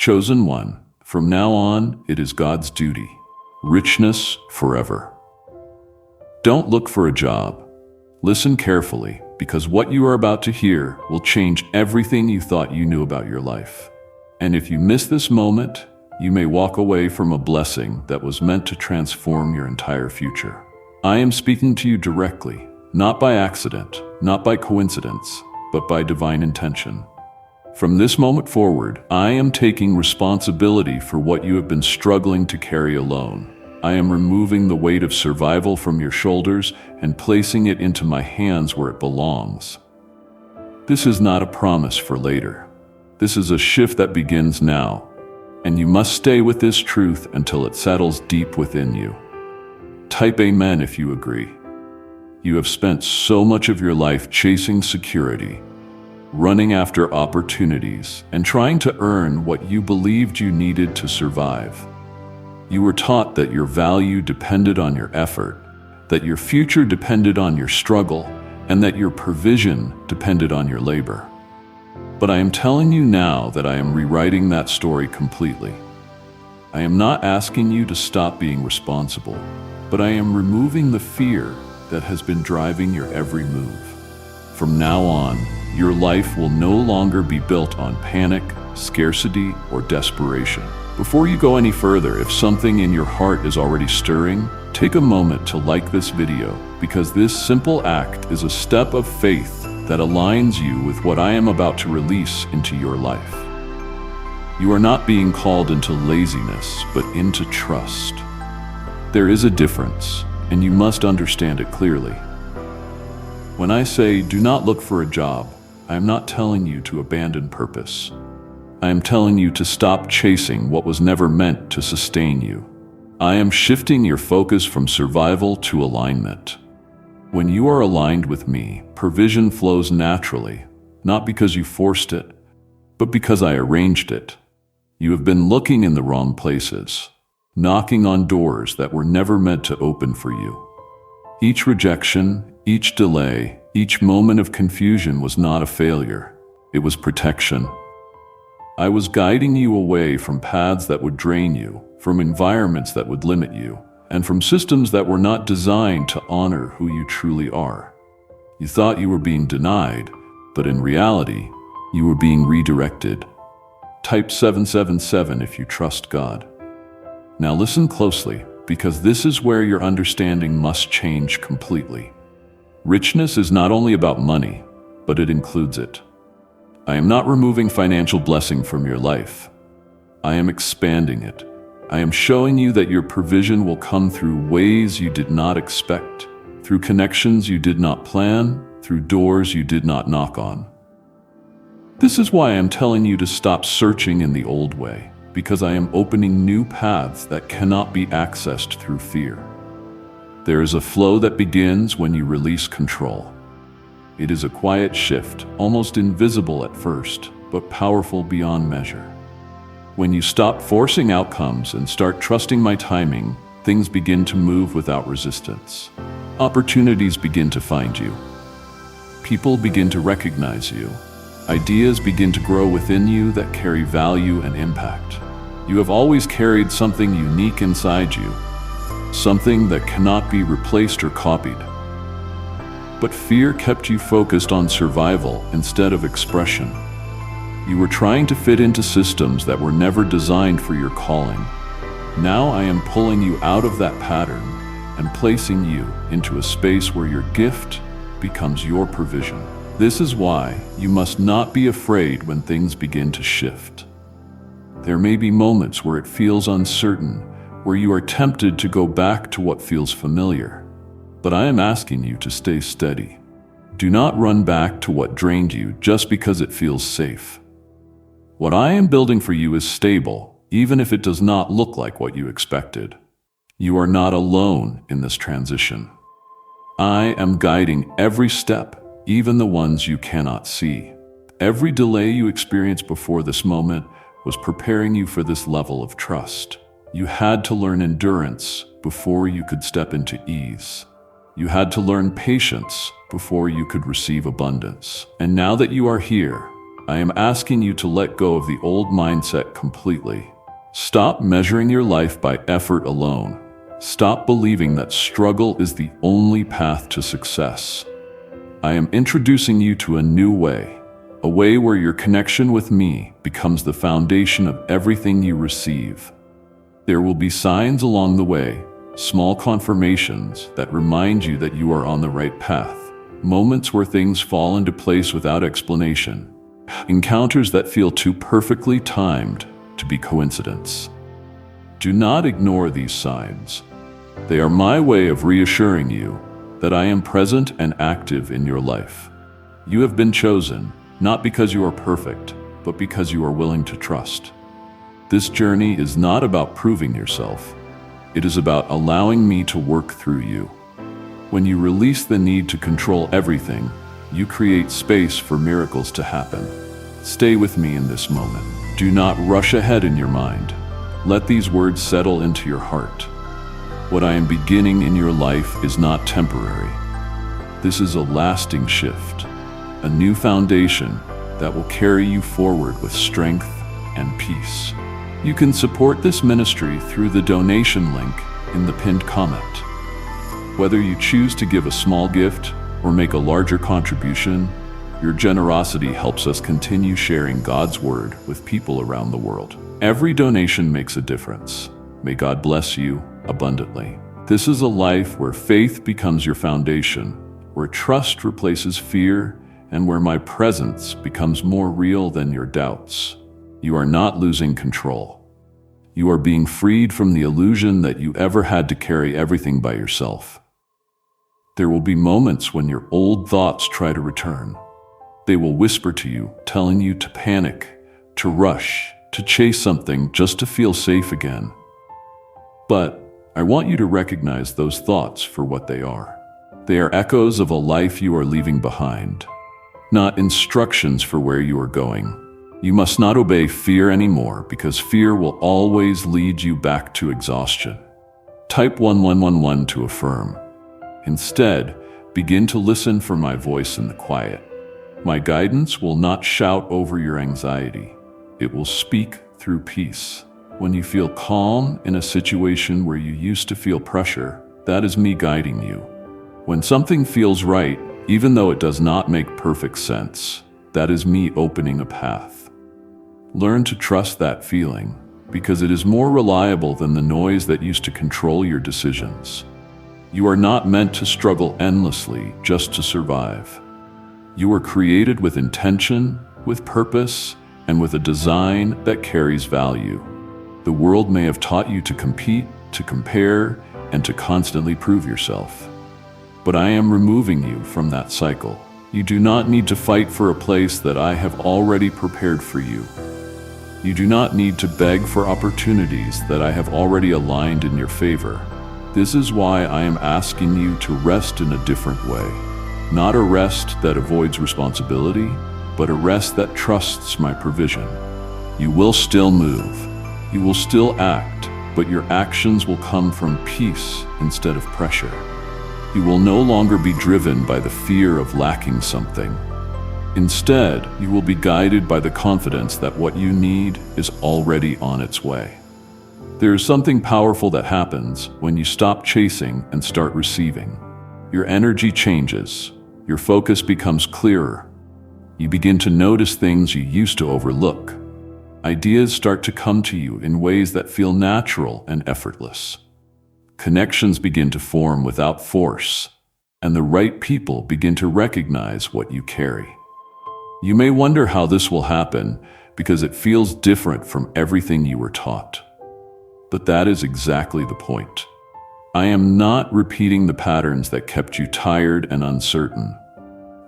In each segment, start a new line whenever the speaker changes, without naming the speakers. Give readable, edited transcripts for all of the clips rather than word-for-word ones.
Chosen one, from now on, it is God's duty. Richness forever. Don't look for a job. Listen carefully, because what you are about to hear will change everything you thought you knew about your life. And if you miss this moment, you may walk away from a blessing that was meant to transform your entire future. I am speaking to you directly, not by accident, not by coincidence, but by divine intention. From this moment forward, I am taking responsibility for what you have been struggling to carry alone. I am removing the weight of survival from your shoulders and placing it into my hands where it belongs. This is not a promise for later. This is a shift that begins now, and you must stay with this truth until it settles deep within you. Type Amen if you agree. You have spent so much of your life chasing security, running after opportunities, and trying to earn what you believed you needed to survive. You were taught that your value depended on your effort, that your future depended on your struggle, and that your provision depended on your labor. But I am telling you now that I am rewriting that story completely. I am not asking you to stop being responsible, but I am removing the fear that has been driving your every move. From now on, your life will no longer be built on panic, scarcity, or desperation. Before you go any further, if something in your heart is already stirring, take a moment to like this video, because this simple act is a step of faith that aligns you with what I am about to release into your life. You are not being called into laziness, but into trust. There is a difference, and you must understand it clearly. When I say do not look for a job, I am not telling you to abandon purpose. I am telling you to stop chasing what was never meant to sustain you. I am shifting your focus from survival to alignment. When you are aligned with me, provision flows naturally, not because you forced it, but because I arranged it. You have been looking in the wrong places, knocking on doors that were never meant to open for you. Each rejection, each delay, each moment of confusion was not a failure. It was protection. I was guiding you away from paths that would drain you, from environments that would limit you, and from systems that were not designed to honor who you truly are. You thought you were being denied, but in reality, you were being redirected. Type 777 if you trust God. Now listen closely, because this is where your understanding must change completely. Richness is not only about money, but it includes it. I am not removing financial blessing from your life. I am expanding it. I am showing you that your provision will come through ways you did not expect, through connections you did not plan, through doors you did not knock on. This is why I am telling you to stop searching in the old way, because I am opening new paths that cannot be accessed through fear. There is a flow that begins when you release control. It is a quiet shift, almost invisible at first, but powerful beyond measure. When you stop forcing outcomes and start trusting my timing, things begin to move without resistance. Opportunities begin to find you. People begin to recognize you. Ideas begin to grow within you that carry value and impact. You have always carried something unique inside you, something that cannot be replaced or copied. But fear kept you focused on survival instead of expression. You were trying to fit into systems that were never designed for your calling. Now I am pulling you out of that pattern and placing you into a space where your gift becomes your provision. This is why you must not be afraid when things begin to shift. There may be moments where it feels uncertain, where you are tempted to go back to what feels familiar. But I am asking you to stay steady. Do not run back to what drained you just because it feels safe. What I am building for you is stable, even if it does not look like what you expected. You are not alone in this transition. I am guiding every step, even the ones you cannot see. Every delay you experienced before this moment was preparing you for this level of trust. You had to learn endurance before you could step into ease. You had to learn patience before you could receive abundance. And now that you are here, I am asking you to let go of the old mindset completely. Stop measuring your life by effort alone. Stop believing that struggle is the only path to success. I am introducing you to a new way, a way where your connection with me becomes the foundation of everything you receive. There will be signs along the way, small confirmations that remind you that you are on the right path, moments where things fall into place without explanation, encounters that feel too perfectly timed to be coincidence. Do not ignore these signs. They are my way of reassuring you that I am present and active in your life. You have been chosen, not because you are perfect, but because you are willing to trust. This journey is not about proving yourself. It is about allowing me to work through you. When you release the need to control everything, you create space for miracles to happen. Stay with me in this moment. Do not rush ahead in your mind. Let these words settle into your heart. What I am beginning in your life is not temporary. This is a lasting shift, a new foundation that will carry you forward with strength and peace. You can support this ministry through the donation link in the pinned comment. Whether you choose to give a small gift or make a larger contribution, your generosity helps us continue sharing God's word with people around the world. Every donation makes a difference. May God bless you abundantly. This is a life where faith becomes your foundation, where trust replaces fear, and where my presence becomes more real than your doubts. You are not losing control. You are being freed from the illusion that you ever had to carry everything by yourself. There will be moments when your old thoughts try to return. They will whisper to you, telling you to panic, to rush, to chase something just to feel safe again. But I want you to recognize those thoughts for what they are. They are echoes of a life you are leaving behind, not instructions for where you are going. You must not obey fear anymore, because fear will always lead you back to exhaustion. Type 1111 to affirm. Instead, begin to listen for my voice in the quiet. My guidance will not shout over your anxiety. It will speak through peace. When you feel calm in a situation where you used to feel pressure, that is me guiding you. When something feels right, even though it does not make perfect sense, that is me opening a path. Learn to trust that feeling, because it is more reliable than the noise that used to control your decisions. You are not meant to struggle endlessly just to survive. You are created with intention, with purpose, and with a design that carries value. The world may have taught you to compete, to compare, and to constantly prove yourself. But I am removing you from that cycle. You do not need to fight for a place that I have already prepared for you. You do not need to beg for opportunities that I have already aligned in your favor. This is why I am asking you to rest in a different way. Not a rest that avoids responsibility, but a rest that trusts my provision. You will still move. You will still act, but your actions will come from peace instead of pressure. You will no longer be driven by the fear of lacking something. Instead, you will be guided by the confidence that what you need is already on its way. There is something powerful that happens when you stop chasing and start receiving. Your energy changes. Your focus becomes clearer. You begin to notice things you used to overlook. Ideas start to come to you in ways that feel natural and effortless. Connections begin to form without force, and the right people begin to recognize what you carry. You may wonder how this will happen, because it feels different from everything you were taught. But that is exactly the point. I am not repeating the patterns that kept you tired and uncertain.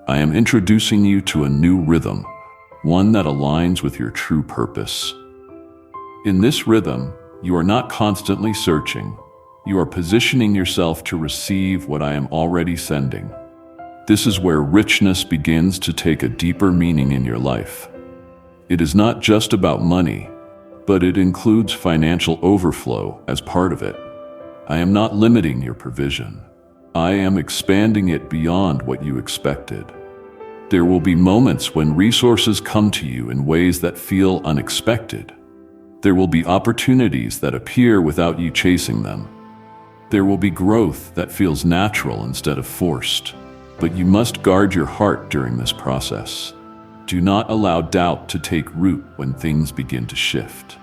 I am introducing you to a new rhythm, one that aligns with your true purpose. In this rhythm, you are not constantly searching. You are positioning yourself to receive what I am already sending. This is where richness begins to take a deeper meaning in your life. It is not just about money, but it includes financial overflow as part of it. I am not limiting your provision. I am expanding it beyond what you expected. There will be moments when resources come to you in ways that feel unexpected. There will be opportunities that appear without you chasing them. There will be growth that feels natural instead of forced. But you must guard your heart during this process. Do not allow doubt to take root when things begin to shift.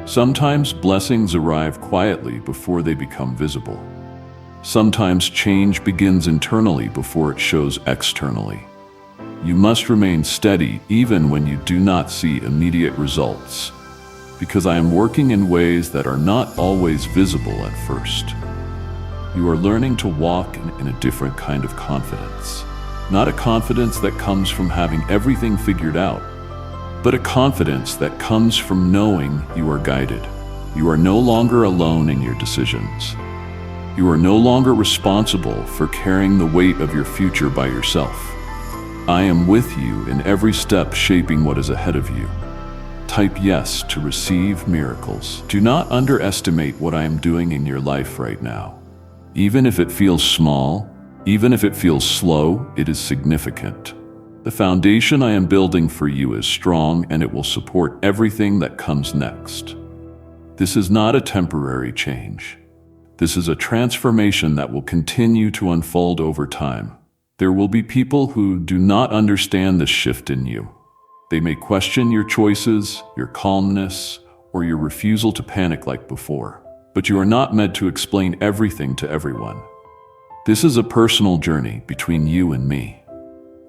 Sometimes blessings arrive quietly before they become visible. Sometimes change begins internally before it shows externally. You must remain steady even when you do not see immediate results, because I am working in ways that are not always visible at first. You are learning to walk in a different kind of confidence. Not a confidence that comes from having everything figured out, but a confidence that comes from knowing you are guided. You are no longer alone in your decisions. You are no longer responsible for carrying the weight of your future by yourself. I am with you in every step shaping what is ahead of you. Type yes to receive miracles. Do not underestimate what I am doing in your life right now. Even if it feels small, even if it feels slow, it is significant. The foundation I am building for you is strong, and it will support everything that comes next. This is not a temporary change. This is a transformation that will continue to unfold over time. There will be people who do not understand this shift in you. They may question your choices, your calmness, or your refusal to panic like before. But you are not meant to explain everything to everyone. This is a personal journey between you and me.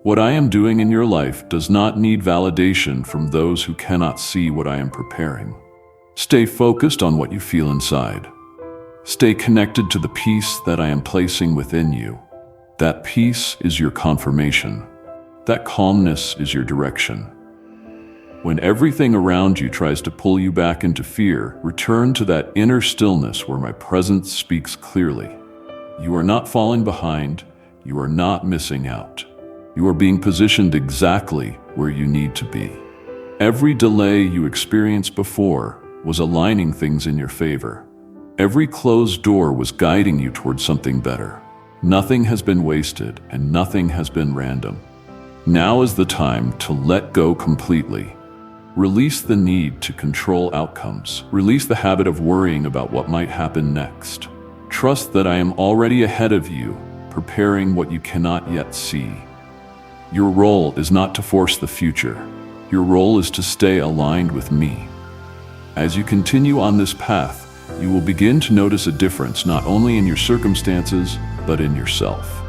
What I am doing in your life does not need validation from those who cannot see what I am preparing. Stay focused on what you feel inside. Stay connected to the peace that I am placing within you. That peace is your confirmation. That calmness is your direction. When everything around you tries to pull you back into fear, return to that inner stillness where my presence speaks clearly. You are not falling behind. You are not missing out. You are being positioned exactly where you need to be. Every delay you experienced before was aligning things in your favor. Every closed door was guiding you towards something better. Nothing has been wasted, and nothing has been random. Now is the time to let go completely. Release the need to control outcomes. Release the habit of worrying about what might happen next. Trust that I am already ahead of you, preparing what you cannot yet see. Your role is not to force the future. Your role is to stay aligned with me. As you continue on this path, you will begin to notice a difference not only in your circumstances, but in yourself.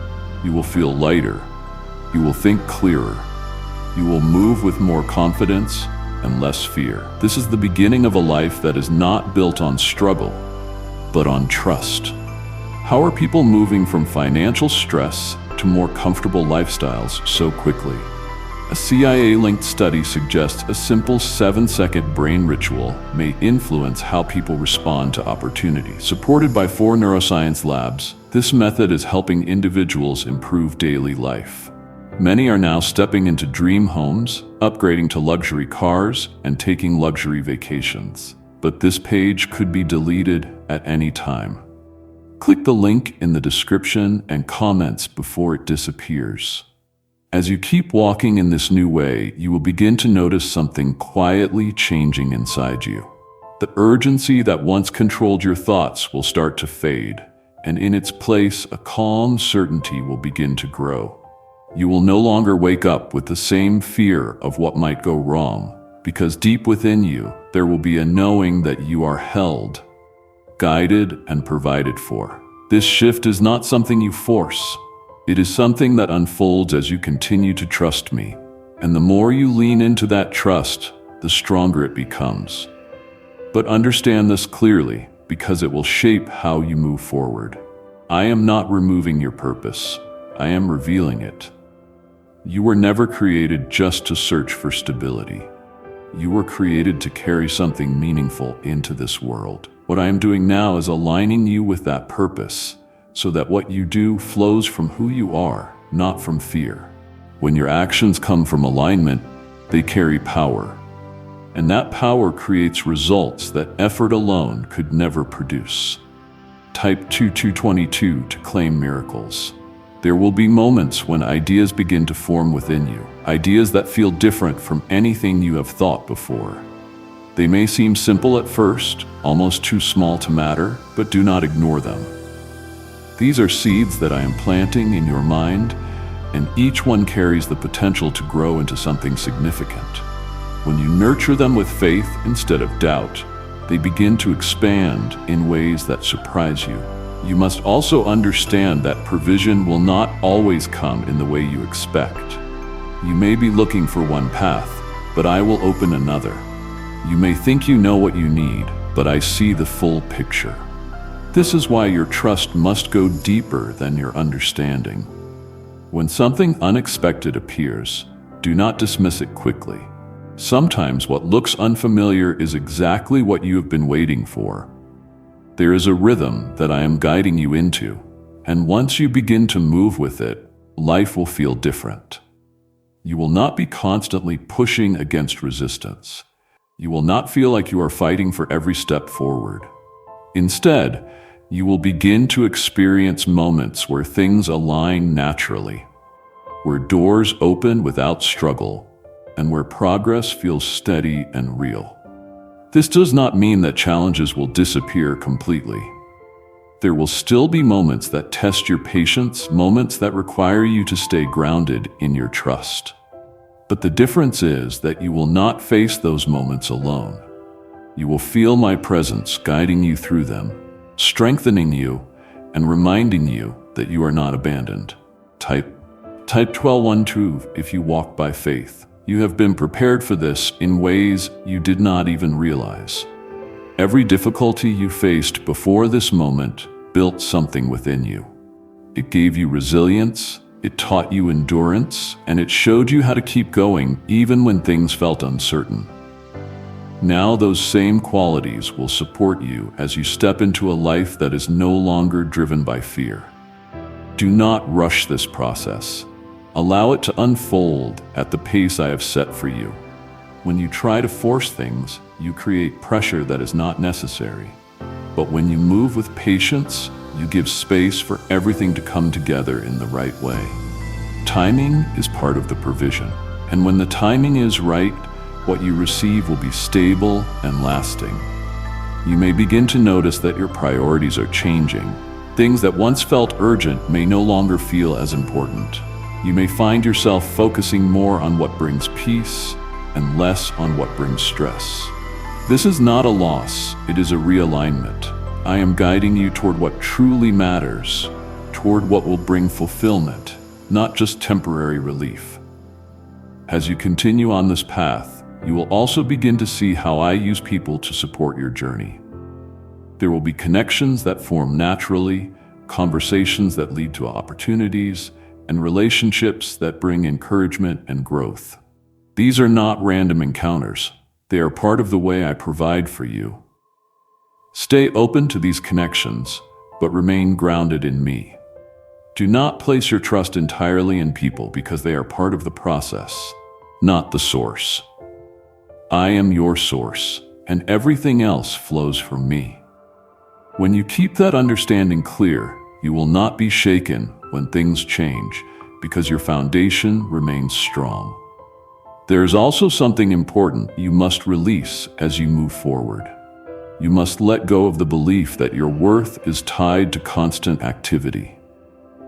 You will feel lighter. You will think clearer. You will move with more confidence and less fear. This is the beginning of a life that is not built on struggle, but on trust. How are people moving from financial stress to more comfortable lifestyles so quickly? A CIA-linked study suggests a simple 7-second brain ritual may influence how people respond to opportunity. Supported by 4 neuroscience labs, this method is helping individuals improve daily life. Many are now stepping into dream homes, upgrading to luxury cars, and taking luxury vacations. But this page could be deleted at any time. Click the link in the description and comments before it disappears. As you keep walking in this new way, you will begin to notice something quietly changing inside you. The urgency that once controlled your thoughts will start to fade, and in its place, a calm certainty will begin to grow. You will no longer wake up with the same fear of what might go wrong, because deep within you, there will be a knowing that you are held, guided, and provided for. This shift is not something you force. It is something that unfolds as you continue to trust me. And the more you lean into that trust, the stronger it becomes. But understand this clearly, because it will shape how you move forward. I am not removing your purpose. I am revealing it. You were never created just to search for stability. You were created to carry something meaningful into this world. What I am doing now is aligning you with that purpose, so that what you do flows from who you are, not from fear. When your actions come from alignment, they carry power. And that power creates results that effort alone could never produce. Type 2222 to claim miracles. There will be moments when ideas begin to form within you. ideas that feel different from anything you have thought before. They may seem simple at first, almost too small to matter, but do not ignore them. These are seeds that I am planting in your mind, and each one carries the potential to grow into something significant. When you nurture them with faith instead of doubt, they begin to expand in ways that surprise you. You must also understand that provision will not always come in the way you expect. You may be looking for one path, but I will open another. You may think you know what you need, but I see the full picture. This is why your trust must go deeper than your understanding. When something unexpected appears, do not dismiss it quickly. Sometimes what looks unfamiliar is exactly what you have been waiting for. There is a rhythm that I am guiding you into, and once you begin to move with it, life will feel different. You will not be constantly pushing against resistance. You will not feel like you are fighting for every step forward. Instead, you will begin to experience moments where things align naturally, where doors open without struggle, and where progress feels steady and real. This does not mean that challenges will disappear completely. There will still be moments that test your patience, moments that require you to stay grounded in your trust. But the difference is that you will not face those moments alone. You will feel my presence guiding you through them, strengthening you, and reminding you that you are not abandoned. Type 1212 if you walk by faith. You have been prepared for this in ways you did not even realize. Every difficulty you faced before this moment built something within you. It gave you resilience, it taught you endurance, and it showed you how to keep going even when things felt uncertain. Now those same qualities will support you as you step into a life that is no longer driven by fear. Do not rush this process. Allow it to unfold at the pace I have set for you. When you try to force things, you create pressure that is not necessary. But when you move with patience, you give space for everything to come together in the right way. Timing is part of the provision, and when the timing is right, what you receive will be stable and lasting. You may begin to notice that your priorities are changing. Things that once felt urgent may no longer feel as important. You may find yourself focusing more on what brings peace and less on what brings stress. This is not a loss, it is a realignment. I am guiding you toward what truly matters, toward what will bring fulfillment, not just temporary relief. As you continue on this path, you will also begin to see how I use people to support your journey. There will be connections that form naturally, conversations that lead to opportunities, and relationships that bring encouragement and growth. These are not random encounters. They are part of the way I provide for you. Stay open to these connections, but remain grounded in me. Do not place your trust entirely in people because they are part of the process, not the source. I am your source, and everything else flows from me. When you keep that understanding clear, you will not be shaken when things change because your foundation remains strong. There is also something important you must release as you move forward. You must let go of the belief that your worth is tied to constant activity.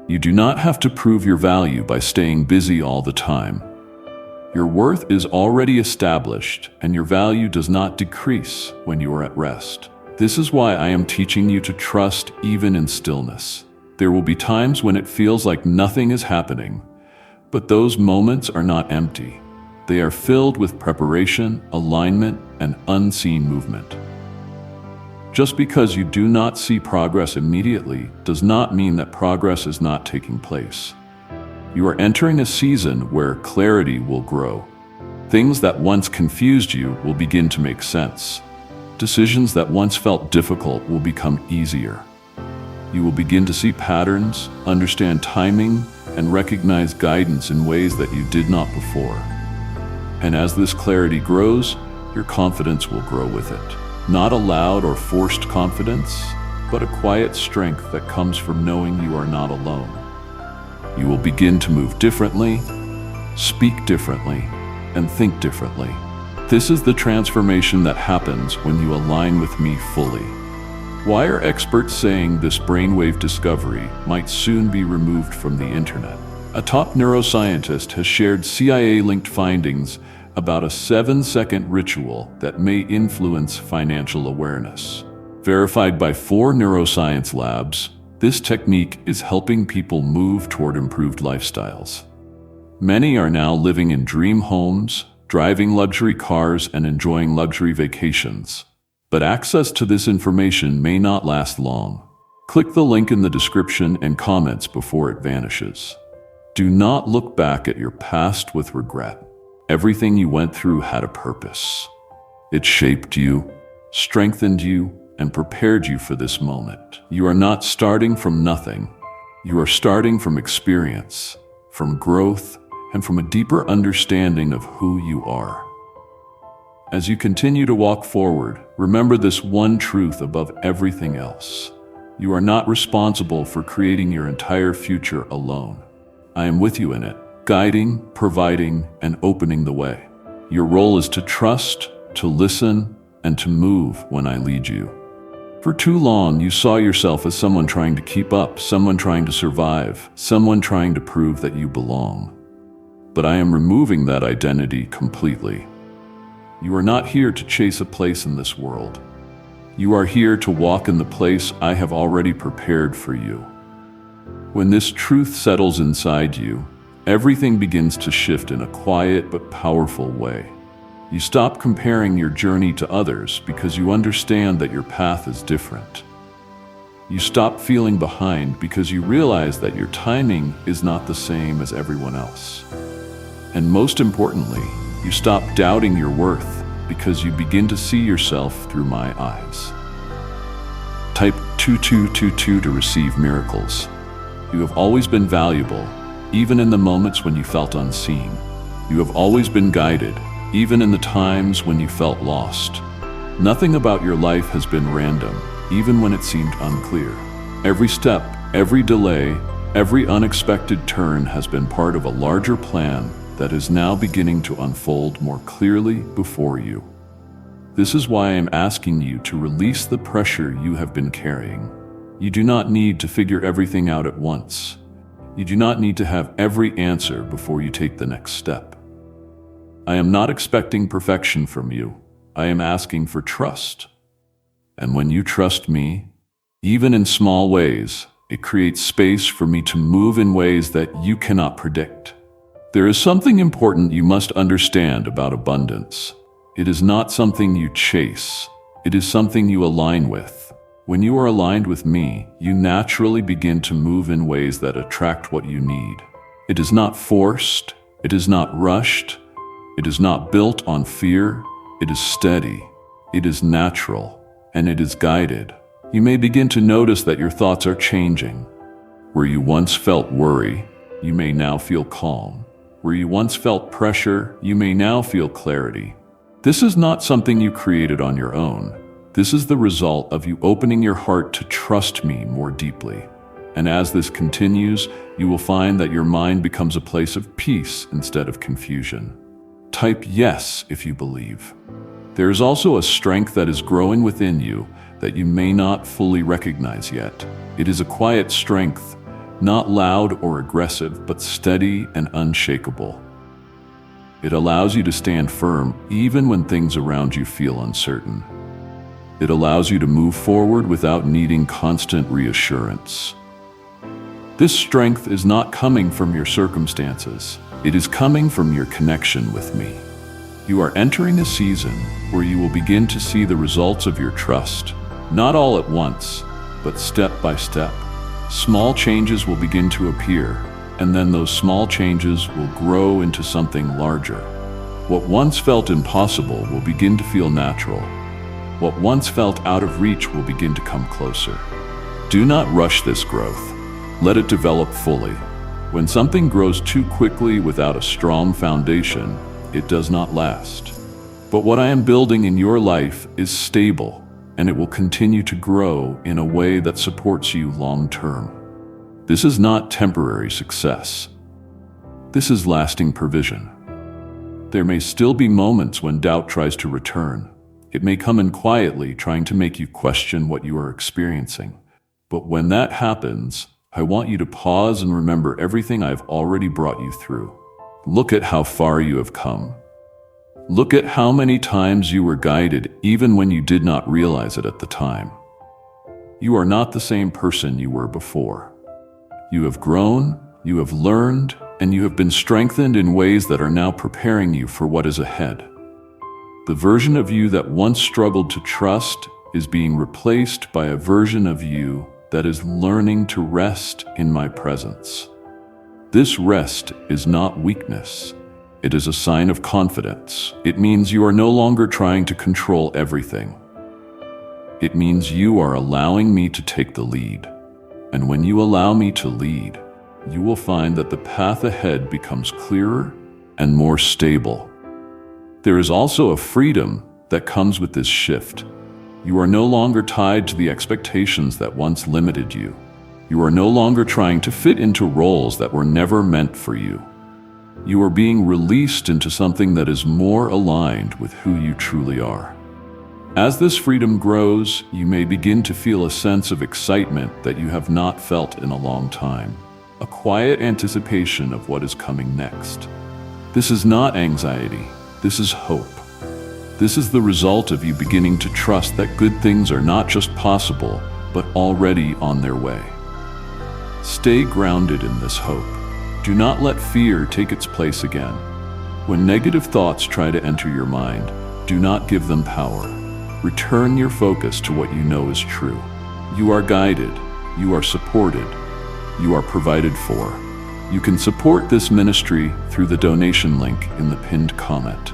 You do not have to prove your value by staying busy all the time. Your worth is already established, and your value does not decrease when you are at rest. This is why I am teaching you to trust even in stillness. There will be times when it feels like nothing is happening, but those moments are not empty. They are filled with preparation, alignment, and unseen movement. Just because you do not see progress immediately does not mean that progress is not taking place. You are entering a season where clarity will grow. Things that once confused you will begin to make sense. Decisions that once felt difficult will become easier. You will begin to see patterns, understand timing, and recognize guidance in ways that you did not before. And as this clarity grows, your confidence will grow with it. Not a loud or forced confidence, but a quiet strength that comes from knowing you are not alone. You will begin to move differently, speak differently, and think differently. This is the transformation that happens when you align with me fully. Why are experts saying this brainwave discovery might soon be removed from the internet? A top neuroscientist has shared CIA-linked findings about a 7-second ritual that may influence financial awareness. Verified by 4 neuroscience labs, this technique is helping people move toward improved lifestyles. Many are now living in dream homes, driving luxury cars, and enjoying luxury vacations. But access to this information may not last long. Click the link in the description and comments before it vanishes. Do not look back at your past with regret. Everything you went through had a purpose. It shaped you, strengthened you, and prepared you for this moment. You are not starting from nothing. You are starting from experience, from growth, and from a deeper understanding of who you are. As you continue to walk forward, remember this one truth above everything else. You are not responsible for creating your entire future alone. I am with you in it, guiding, providing, and opening the way. Your role is to trust, to listen, and to move when I lead you. For too long, you saw yourself as someone trying to keep up, someone trying to survive, someone trying to prove that you belong. But I am removing that identity completely. You are not here to chase a place in this world. You are here to walk in the place I have already prepared for you. When this truth settles inside you, everything begins to shift in a quiet but powerful way. You stop comparing your journey to others because you understand that your path is different. You stop feeling behind because you realize that your timing is not the same as everyone else. And most importantly, you stop doubting your worth because you begin to see yourself through my eyes. Type 2222 to receive miracles. You have always been valuable, even in the moments when you felt unseen. You have always been guided, even in the times when you felt lost. Nothing about your life has been random, even when it seemed unclear. Every step, every delay, every unexpected turn has been part of a larger plan that is now beginning to unfold more clearly before you. This is why I am asking you to release the pressure you have been carrying. You do not need to figure everything out at once. You do not need to have every answer before you take the next step. I am not expecting perfection from you. I am asking for trust. And when you trust me, even in small ways, it creates space for me to move in ways that you cannot predict. There is something important you must understand about abundance. It is not something you chase. It is something you align with. When you are aligned with me, you naturally begin to move in ways that attract what you need. It is not forced. It is not rushed. It is not built on fear. It is steady. It is natural. And it is guided. You may begin to notice that your thoughts are changing. Where you once felt worry, you may now feel calm. Where you once felt pressure, you may now feel clarity. This is not something you created on your own. This is the result of you opening your heart to trust me more deeply. And as this continues, you will find that your mind becomes a place of peace instead of confusion. Type yes if you believe. There is also a strength that is growing within you that you may not fully recognize yet. It is a quiet strength, not loud or aggressive, but steady and unshakable. It allows you to stand firm even when things around you feel uncertain. It allows you to move forward without needing constant reassurance. This strength is not coming from your circumstances. It is coming from your connection with me. You are entering a season where you will begin to see the results of your trust, not all at once, but step by step. Small changes will begin to appear, and then those small changes will grow into something larger. What once felt impossible will begin to feel natural. What once felt out of reach will begin to come closer. Do not rush this growth. Let it develop fully. When something grows too quickly without a strong foundation, it does not last. But what I am building in your life is stable, and it will continue to grow in a way that supports you long term. This is not temporary success. This is lasting provision. There may still be moments when doubt tries to return. It may come in quietly, trying to make you question what you are experiencing. But when that happens, I want you to pause and remember everything I've already brought you through. Look at how far you have come. Look at how many times you were guided even when you did not realize it at the time. You are not the same person you were before. You have grown, you have learned, and you have been strengthened in ways that are now preparing you for what is ahead. The version of you that once struggled to trust is being replaced by a version of you that is learning to rest in my presence. This rest is not weakness. It is a sign of confidence. It means you are no longer trying to control everything. It means you are allowing me to take the lead. And when you allow me to lead, you will find that the path ahead becomes clearer and more stable. There is also a freedom that comes with this shift. You are no longer tied to the expectations that once limited you. You are no longer trying to fit into roles that were never meant for you. You are being released into something that is more aligned with who you truly are. As this freedom grows, you may begin to feel a sense of excitement that you have not felt in a long time, a quiet anticipation of what is coming next. This is not anxiety, this is hope. This is the result of you beginning to trust that good things are not just possible, but already on their way. Stay grounded in this hope. Do not let fear take its place again. When negative thoughts try to enter your mind, do not give them power. Return your focus to what you know is true. You are guided, you are supported, you are provided for. You can support this ministry through the donation link in the pinned comment.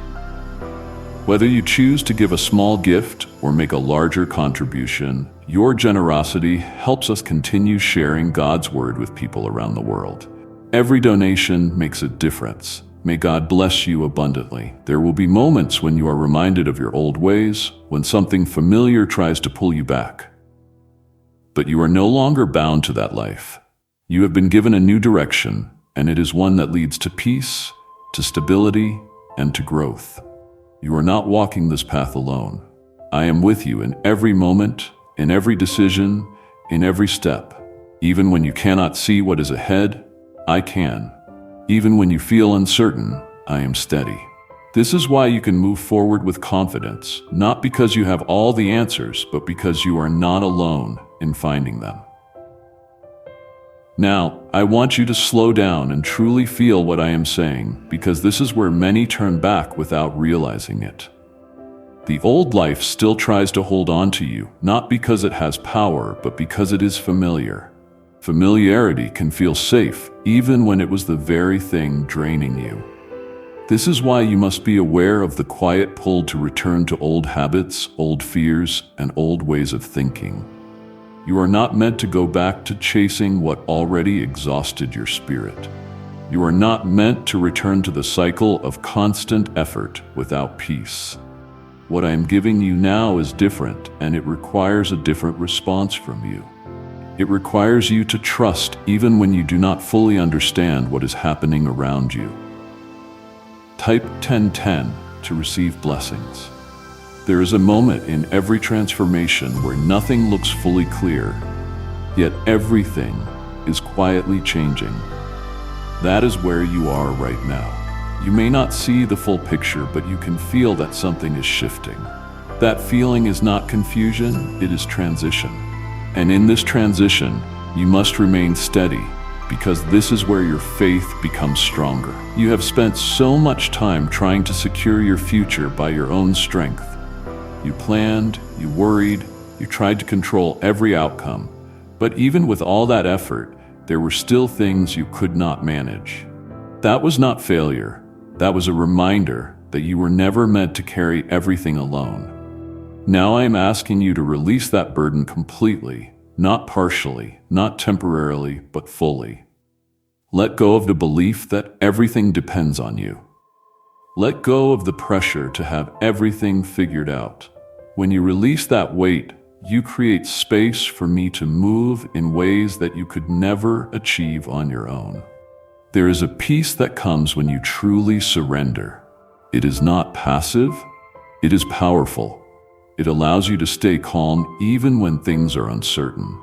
Whether you choose to give a small gift or make a larger contribution, your generosity helps us continue sharing God's word with people around the world. Every donation makes a difference. May God bless you abundantly. There will be moments when you are reminded of your old ways, when something familiar tries to pull you back. But you are no longer bound to that life. You have been given a new direction, and it is one that leads to peace, to stability, and to growth. You are not walking this path alone. I am with you in every moment, in every decision, in every step. Even when you cannot see what is ahead, I can. Even when you feel uncertain, I am steady. This is why you can move forward with confidence, not because you have all the answers, but because you are not alone in finding them. Now, I want you to slow down and truly feel what I am saying, because this is where many turn back without realizing it. The old life still tries to hold on to you, not because it has power, but because it is familiar. Familiarity can feel safe, even when it was the very thing draining you. This is why you must be aware of the quiet pull to return to old habits, old fears, and old ways of thinking. You are not meant to go back to chasing what already exhausted your spirit. You are not meant to return to the cycle of constant effort without peace. What I am giving you now is different, and it requires a different response from you. It requires you to trust even when you do not fully understand what is happening around you. Type 1010 to receive blessings. There is a moment in every transformation where nothing looks fully clear, yet everything is quietly changing. That is where you are right now. You may not see the full picture, but you can feel that something is shifting. That feeling is not confusion, it is transition. And in this transition, you must remain steady, because this is where your faith becomes stronger. You have spent so much time trying to secure your future by your own strength. You planned, you worried, you tried to control every outcome. But even with all that effort, there were still things you could not manage. That was not failure. That was a reminder that you were never meant to carry everything alone. Now I am asking you to release that burden completely, not partially, not temporarily, but fully. Let go of the belief that everything depends on you. Let go of the pressure to have everything figured out. When you release that weight, you create space for me to move in ways that you could never achieve on your own. There is a peace that comes when you truly surrender. It is not passive, it is powerful. It allows you to stay calm even when things are uncertain.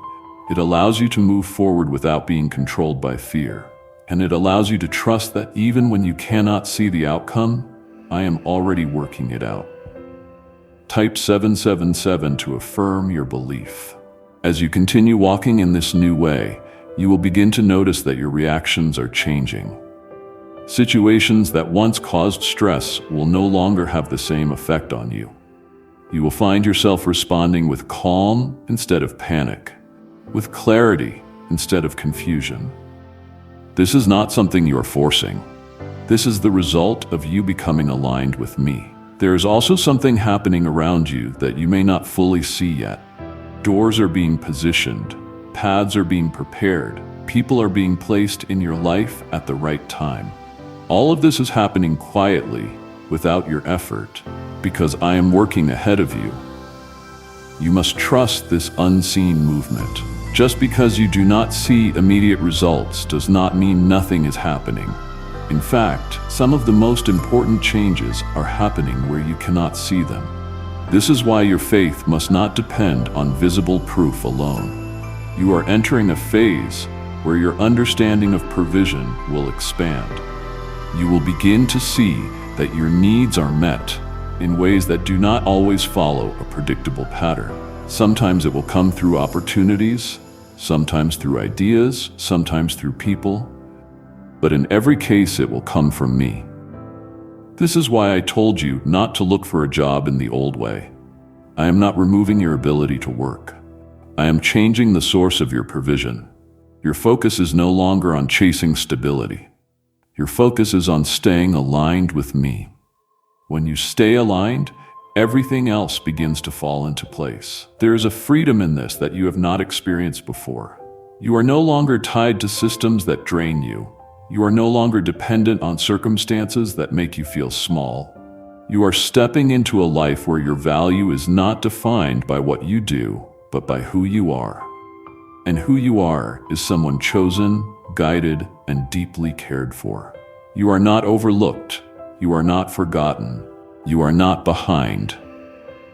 It allows you to move forward without being controlled by fear. And it allows you to trust that even when you cannot see the outcome, I am already working it out. Type 777 to affirm your belief. As you continue walking in this new way, you will begin to notice that your reactions are changing. Situations that once caused stress will no longer have the same effect on you. You will find yourself responding with calm instead of panic, with clarity instead of confusion. This is not something you are forcing. This is the result of you becoming aligned with me. There is also something happening around you that you may not fully see yet. Doors are being positioned, paths are being prepared, people are being placed in your life at the right time. All of this is happening quietly, without your effort, because I am working ahead of you. You must trust this unseen movement. Just because you do not see immediate results does not mean nothing is happening. In fact, some of the most important changes are happening where you cannot see them. This is why your faith must not depend on visible proof alone. You are entering a phase where your understanding of provision will expand. You will begin to see that your needs are met in ways that do not always follow a predictable pattern. Sometimes it will come through opportunities, sometimes through ideas, sometimes through people, but in every case it will come from me. This is why I told you not to look for a job in the old way. I am not removing your ability to work. I am changing the source of your provision. Your focus is no longer on chasing stability. Your focus is on staying aligned with me. When you stay aligned, everything else begins to fall into place. There is a freedom in this that you have not experienced before. You are no longer tied to systems that drain you. You are no longer dependent on circumstances that make you feel small. You are stepping into a life where your value is not defined by what you do, but by who you are. And who you are is someone chosen, guided, and deeply cared for. You are not overlooked. You are not forgotten. You are not behind.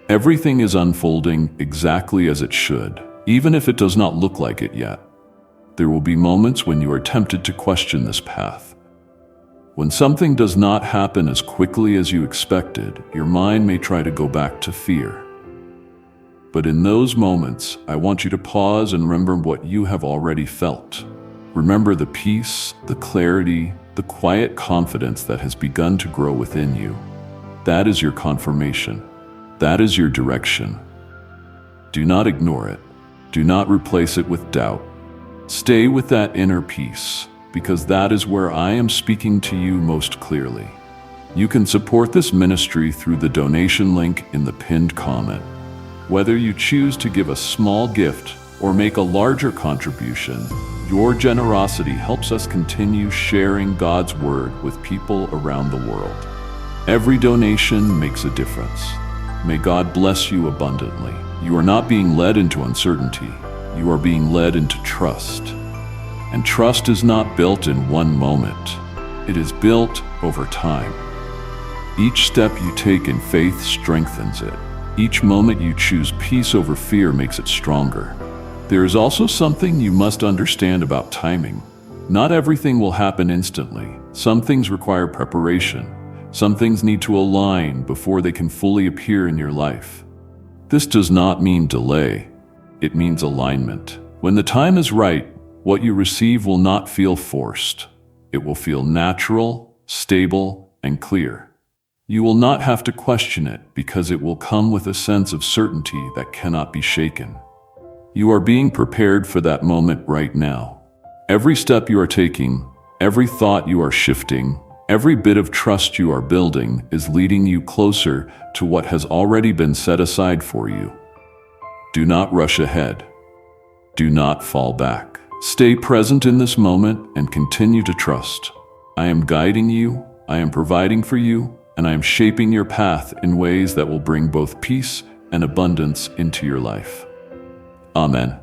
Everything is unfolding exactly as it should, even if it does not look like it yet. There will be moments when you are tempted to question this path. When something does not happen as quickly as you expected, your mind may try to go back to fear. But in those moments, I want you to pause and remember what you have already felt. Remember the peace, the clarity, the quiet confidence that has begun to grow within you. That is your confirmation. That is your direction. Do not ignore it. Do not replace it with doubt. Stay with that inner peace, because that is where I am speaking to you most clearly. You can support this ministry through the donation link in the pinned comment. Whether you choose to give a small gift or make a larger contribution, your generosity helps us continue sharing God's word with people around the world. Every donation makes a difference. May God bless you abundantly. You are not being led into uncertainty. You are being led into trust. And trust is not built in one moment. It is built over time. Each step you take in faith strengthens it. Each moment you choose peace over fear makes it stronger. There is also something you must understand about timing. Not everything will happen instantly. Some things require preparation. Some things need to align before they can fully appear in your life. This does not mean delay. It means alignment. When the time is right, what you receive will not feel forced. It will feel natural, stable, and clear. You will not have to question it because it will come with a sense of certainty that cannot be shaken. You are being prepared for that moment right now. Every step you are taking, every thought you are shifting, every bit of trust you are building is leading you closer to what has already been set aside for you. Do not rush ahead. Do not fall back. Stay present in this moment and continue to trust. I am guiding you, I am providing for you, and I am shaping your path in ways that will bring both peace and abundance into your life. Amen.